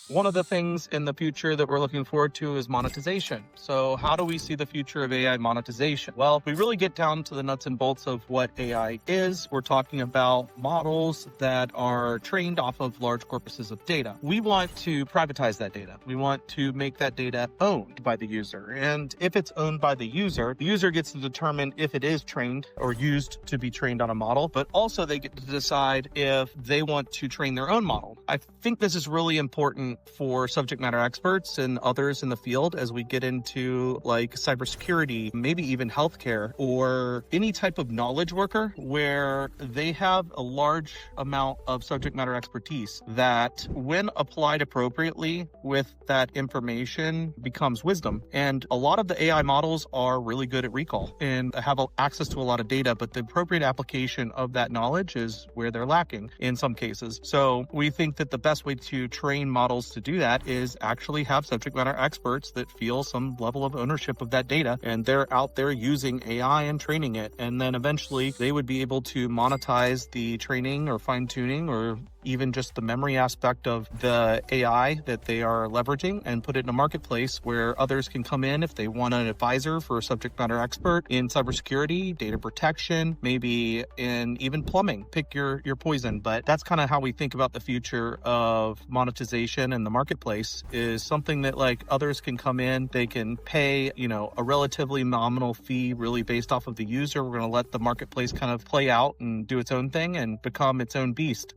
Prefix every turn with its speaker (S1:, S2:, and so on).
S1: One of the things in the future that we're looking forward to is monetization. So how do we see the future of AI monetization? Well, we really get down to the nuts and bolts of what AI is. We're talking about models that are trained off of large corpuses of data. We want to privatize that data. We want to make that data owned by the user. And if it's owned by the user gets to determine if it is trained or used to be trained on a model, but also they get to decide if they want to train their own model. I think this is really important for subject matter experts and others in the field as we get into like cybersecurity, maybe even healthcare, or any type of knowledge worker where they have a large amount of subject matter expertise that, when applied appropriately with that information, becomes wisdom. And a lot of the AI models are really good at recall and have access to a lot of data, but the appropriate application of that knowledge is where they're lacking in some cases. So we think that the best way to train models to do that is actually have subject matter experts that feel some level of ownership of that data, and they're out there using AI and training it. And then eventually they would be able to monetize the training or fine tuning or even just the memory aspect of the AI that they are leveraging and put it in a marketplace where others can come in if they want an advisor for a subject matter expert in cybersecurity, data protection, maybe in even plumbing. Pick your poison. But that's kind of how we think about the future of monetization, and the marketplace is something that like others can come in, they can pay, a relatively nominal fee really based off of the user. We're going to let the marketplace kind of play out and do its own thing and become its own beast.